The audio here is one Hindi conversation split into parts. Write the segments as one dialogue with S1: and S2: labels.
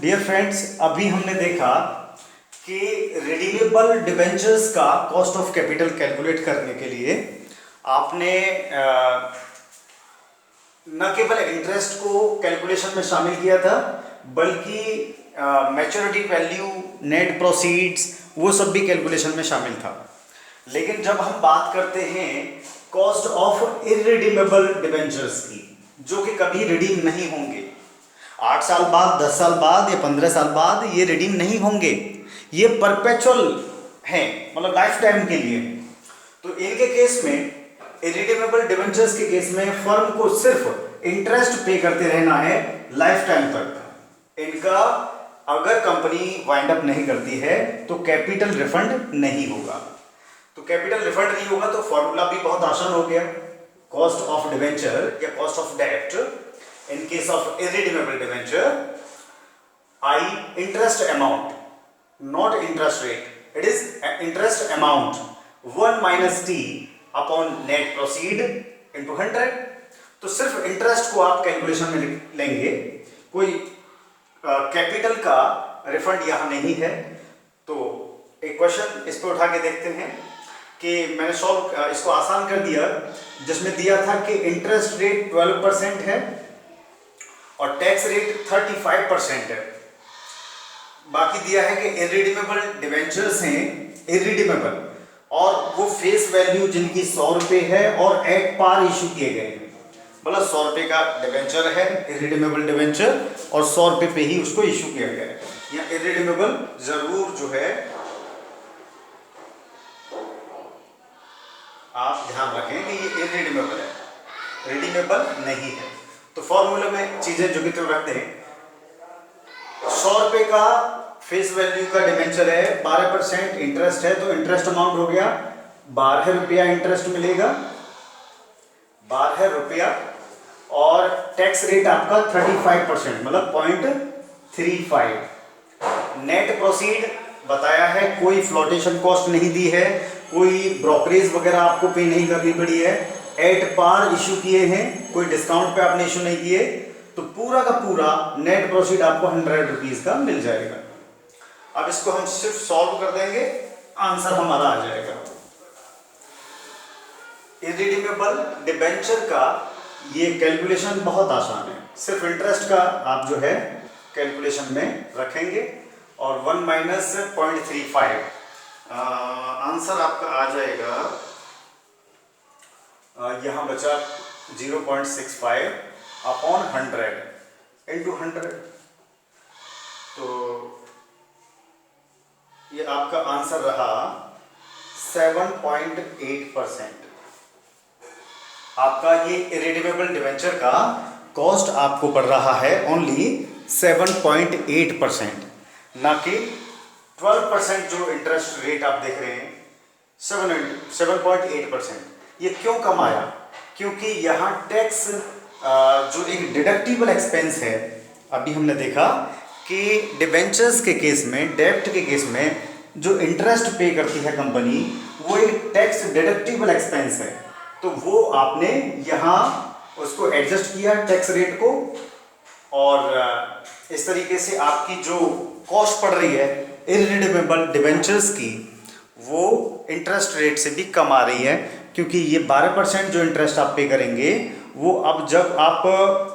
S1: डियर फ्रेंड्स, अभी हमने देखा कि रिडीमेबल डिबेंचर्स का कॉस्ट ऑफ कैपिटल कैलकुलेट करने के लिए आपने न केवल इंटरेस्ट को कैलकुलेशन में शामिल किया था, बल्कि मैच्योरिटी वैल्यू, नेट प्रोसीड्स, वो सब भी कैलकुलेशन में शामिल था। लेकिन जब हम बात करते हैं कॉस्ट ऑफ इररिडीमेबल डिबेंचर्स की, जो कि कभी रिडीम नहीं होंगे, 8 साल बाद, 10 साल बाद या 15 साल बाद ये रिडीम नहीं होंगे, ये परपेचुअल हैं, मतलब लाइफ टाइम के लिए। तो इनके केस में, इररिडीमेबल डिबेंचर्स के केस में फर्म को सिर्फ इंटरेस्ट पे करते रहना है लाइफ टाइम तक। इनका अगर कंपनी वाइंड अप नहीं करती है तो कैपिटल रिफंड नहीं होगा। तो कैपिटल रिफंड नहीं होगा तो फॉर्मूला भी बहुत आसान हो गया। कॉस्ट ऑफ डिबेंचर या cost of debt in case of irredeemable debenture, I interest amount, not interest rate, it is interest amount 1 minus t upon net proceed into 100। तो सिर्फ इंटरेस्ट को आप कैलकुलेशन में लेंगे, कोई कैपिटल का रिफंड यहाँ नहीं है। तो एक क्वेश्चन इस पर उठा के देखते हैं कि मैंने सॉल्व इसको आसान कर दिया, जिसमें दिया था कि इंटरेस्ट रेट 12% है और टैक्स रेट 35% है। बाकी दिया है कि इररिडीमेबल डिबेंचर्स हैं, इररिडीमेबल, और वो फेस वैल्यू जिनकी 100 रुपये है और एट पार इशू किए गए हैं। मतलब 100 रुपये का डिबेंचर है, इररिडीमेबल डिबेंचर, और 100 रुपये पे ही उसको इशू किया गया है। या इररिडीमेबल जरूर जो है आप ध्यान रखें कि ये इररिडीमेबल है, रिडीमेबल नहीं है। तो फॉर्मूले में चीजें जो कि तो रखते हैं, 100 रुपये का फेस वैल्यू का डिबेंचर है, 12% इंटरेस्ट है, तो इंटरेस्ट अमाउंट हो गया 12 रुपया इंटरेस्ट मिलेगा, 12 रुपया, और टैक्स रेट आपका 35%, मतलब 0.35। नेट प्रोसीड बताया है, कोई फ्लोटेशन कॉस्ट नहीं दी है, कोई ब्रोकरेज वगैरह आपको पे नहीं करनी पड़ी है, एट पार इशू किए हैं, कोई डिस्काउंट पे आपने इशू नहीं किए, तो पूरा का पूरा नेट प्रोसीड आपको 100 रुपीज का मिल जाएगा। अब इसको हम सिर्फ सॉल्व कर देंगे, आंसर हमारा आ जाएगा। इररिडीमेबल डिबेंचर का ये कैलकुलेशन बहुत आसान है, सिर्फ इंटरेस्ट का आप जो है कैलकुलेशन में रखेंगे और 1 माइनस 0.35, आंसर आपका आ जाएगा, यहाँ बचा 0.65 अपॉन 100 इंटू 100। तो ये आपका आंसर रहा 7.8%। आपका ये इररिडीमेबल डिबेंचर का कॉस्ट आपको पड़ रहा है ओनली 7.8%, ना कि 12% जो इंटरेस्ट रेट आप देख रहे हैं। 7.8%। ये क्यों कम आया? क्योंकि यहाँ टैक्स जो एक डिडक्टिबल एक्सपेंस है, अभी हमने देखा कि डिबेंचर्स के केस में, डेब्ट के केस में जो इंटरेस्ट पे करती है कंपनी, वो एक टैक्स डिडक्टिबल एक्सपेंस है। तो वो आपने यहाँ उसको एडजस्ट किया टैक्स रेट को, और इस तरीके से आपकी जो कॉस्ट पड़ रही है इररिडीमेबल डिबेंचर्स की, वो इंटरेस्ट रेट से भी कम आ रही है। क्योंकि ये 12% जो इंटरेस्ट आप पे करेंगे, वो अब जब आप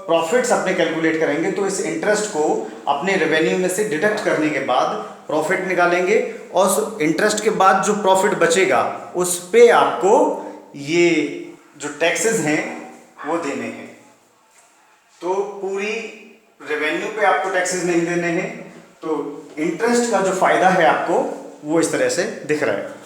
S1: प्रॉफिट्स अपने कैलकुलेट करेंगे तो इस इंटरेस्ट को अपने रेवेन्यू में से डिडक्ट करने के बाद प्रॉफिट निकालेंगे, और उस इंटरेस्ट के बाद जो प्रॉफिट बचेगा उस पे आपको ये जो टैक्सेस हैं वो देने हैं। तो पूरी रेवेन्यू पे आपको टैक्सेस नहीं देने हैं। तो इंटरेस्ट का जो फायदा है आपको, वो इस तरह से दिख रहा है।